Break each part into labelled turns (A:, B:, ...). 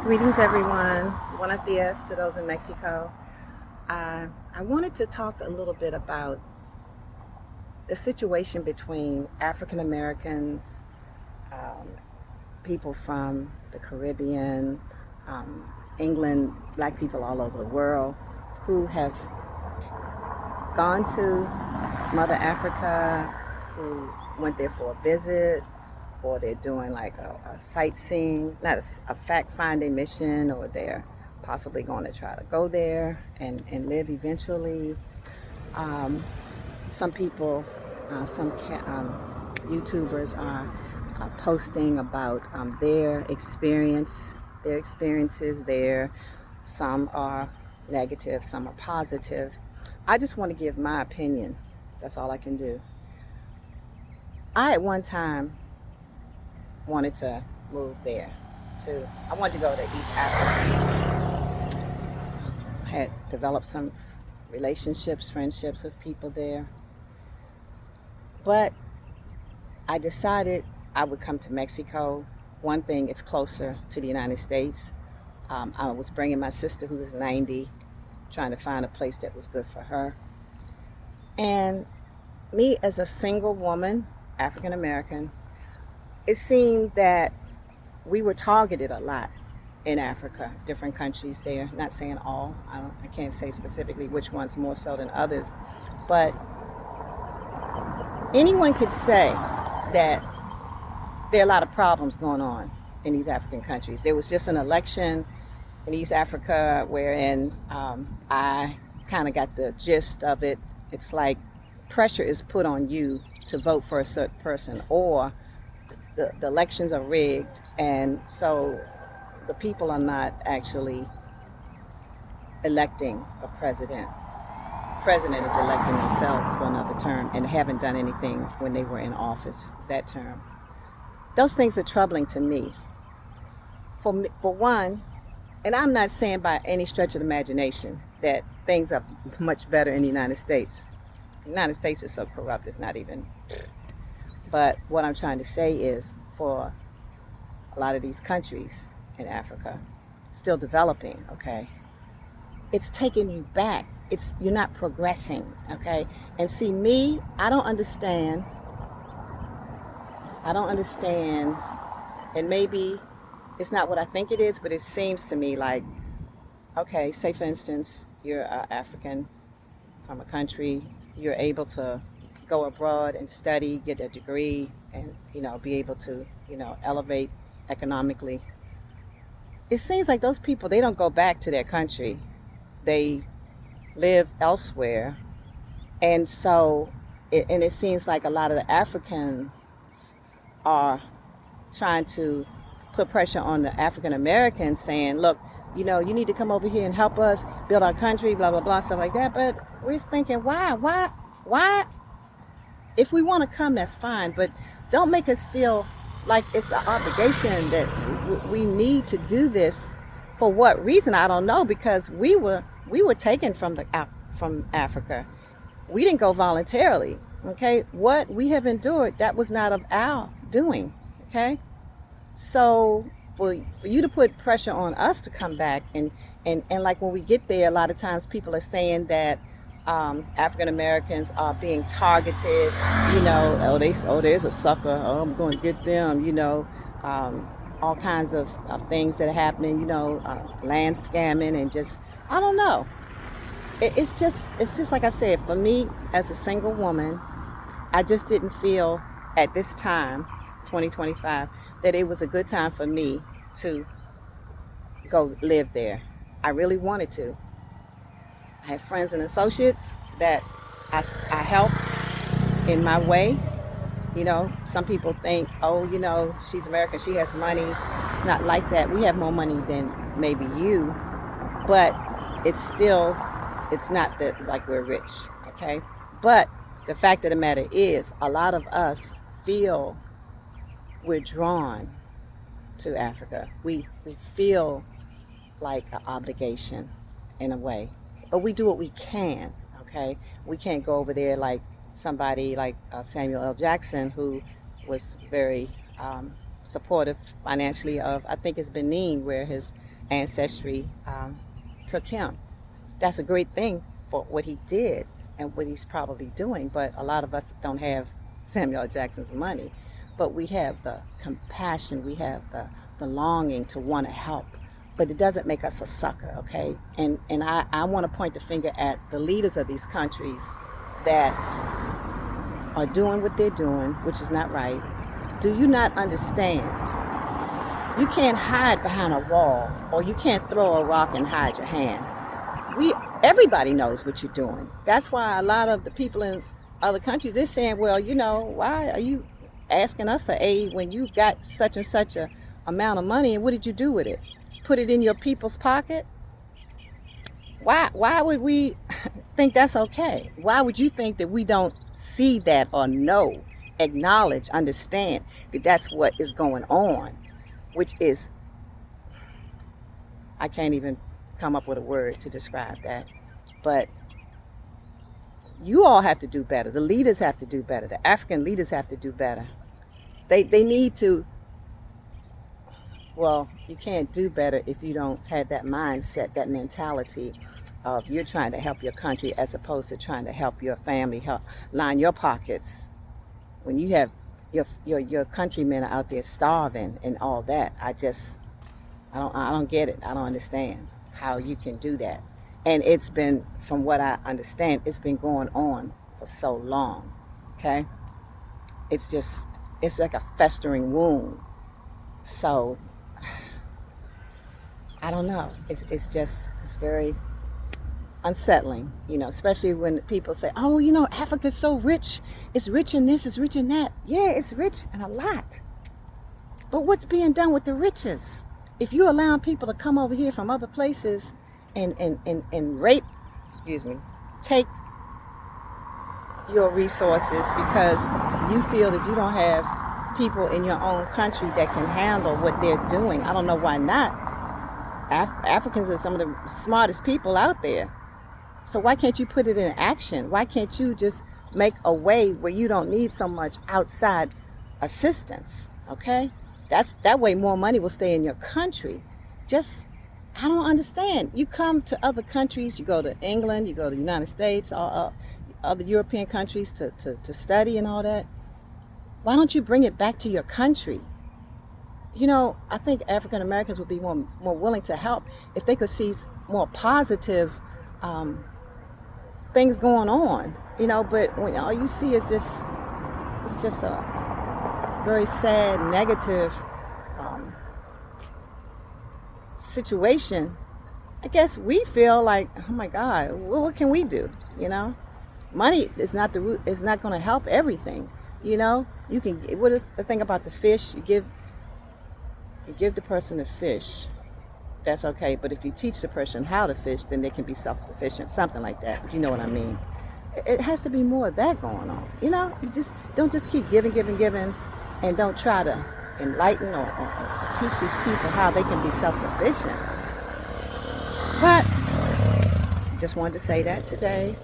A: Greetings, everyone. Buenos dias to those in Mexico. I wanted to talk a little bit about the situation between African Americans, um, people from the Caribbean, um, England, black people all over the world who have gone to Mother Africa, who went there for a visit, or they're doing like a sightseeing, not a fact finding mission, or they're possibly going to try to go there and live eventually. Um, some people, YouTubers are posting about their experiences there. Some are negative, some are positive. I just want to give my opinion. That's all I can do. I at one time wanted to move there. I wanted to go to East Africa. I had developed some relationships, friendships with people there. But I decided I would come to Mexico. One thing, it's closer to the United States. I was bringing my sister, who is 90, trying to find a place that was good for her. And me, as a single woman, African American, it seemed that we were targeted a lot in Africa, different countries there. Not saying all. I can't say specifically which ones more so than others, but anyone could say that there are a lot of problems going on in these African countries. There was just an election in East Africa wherein I kind of got the gist of it. It's like pressure is put on you to vote for a certain person, or the elections are rigged, and so the people are not actually electing a president. President is electing themselves for another term and haven't done anything when they were in office that term. Those things are troubling to me. For one, and I'm not saying by any stretch of the imagination that things are much better in the United States. The United States is so corrupt, it's not even. But what I'm trying to say is, for a lot of these countries in Africa, still developing, okay, it's taking you back. You're not progressing, okay? And see, me, I don't understand, and maybe it's not what I think it is, but it seems to me like, okay, say for instance, you're African from a country, you're able to go abroad and study, get a degree, and be able to elevate economically. It seems like those people, they don't go back to their country. They live elsewhere, and it seems like a lot of the Africans are trying to put pressure on the African Americans, saying, look, you need to come over here and help us build our country, blah, blah, blah, stuff like that. But we're thinking, why? If we want to come, that's fine. But don't make us feel like it's an obligation that we need to do this. For what reason? I don't know, because we were taken from Africa. We didn't go voluntarily. Okay, what we have endured, that was not of our doing. Okay, so for you to put pressure on us to come back, and like when we get there, a lot of times people are saying that African Americans are being targeted. There's a sucker. Oh, I'm going to get them. All kinds of things that are happening. Land scamming, and just, I don't know. It's just like I said. For me, as a single woman, I just didn't feel at this time, 2025, that it was a good time for me to go live there. I really wanted to. I have friends and associates that I help in my way. Some people think, oh, she's American, she has money. It's not like that. We have more money than maybe you, but it's not that like we're rich, okay? But the fact of the matter is, a lot of us feel we're drawn to Africa. We feel like an obligation in a way, but we do what we can. Okay, we can't go over there like somebody like Samuel L. Jackson, who was very supportive financially of, I think it's Benin, where his ancestry took him. That's a great thing for what he did and what he's probably doing. But a lot of us don't have Samuel Jackson's money. But we have the compassion, we have the longing to want to help. But it doesn't make us a sucker, okay? And I want to point the finger at the leaders of these countries that are doing what they're doing, which is not right. Do you not understand? You can't hide behind a wall, or you can't throw a rock and hide your hand. Everybody knows what you're doing. That's why a lot of the people in other countries, they're saying, well, why are you asking us for aid when you got such and such a amount of money, and what did you do with it? Put it in your people's pocket? Why would we think that's okay? Why would you think that we don't see that or know, acknowledge, understand that that's what is going on, which is, I can't even come up with a word to describe that. But you all have to do better. The leaders have to do better. The African leaders have to do better. They need to, well, you can't do better if you don't have that mindset, that mentality of you're trying to help your country as opposed to trying to help your family, help line your pockets. When you have your countrymen out there starving and all that, I don't get it. I don't understand how you can do that. And it's been, from what I understand, it's been going on for so long. Okay? It's like a festering wound. So I don't know. It's very unsettling, especially when people say, oh, Africa's so rich. It's rich in this, it's rich in that. Yeah, it's rich and a lot. But what's being done with the riches? If you allow people to come over here from other places and rape, take your resources because you feel that you don't have people in your own country that can handle what they're doing. I don't know why not. Africans are some of the smartest people out there. So why can't you put it in action? Why can't you just make a way where you don't need so much outside assistance? Okay? That way more money will stay in your country. I don't understand. You come to other countries, you go to England, you go to the United States, or other European countries to study and all that. Why don't you bring it back to your country? I think African Americans would be more willing to help if they could see more positive things going on. But when all you see is this, it's just a very sad, negative situation. I guess we feel like, oh my God, what can we do? Money is not the root. It's not going to help everything. You can. What is the thing about the fish? You give the person a fish. That's okay. But if you teach the person how to fish, then they can be self-sufficient. Something like that. But you know what I mean. It has to be more of that going on. You just don't just keep giving, and don't try to enlighten or teach these people how they can be self-sufficient. But just wanted to say that today,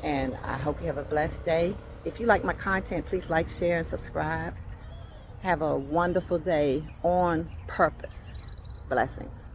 A: and I hope you have a blessed day. If you like my content, please like, share, and subscribe. Have a wonderful day on purpose. Blessings.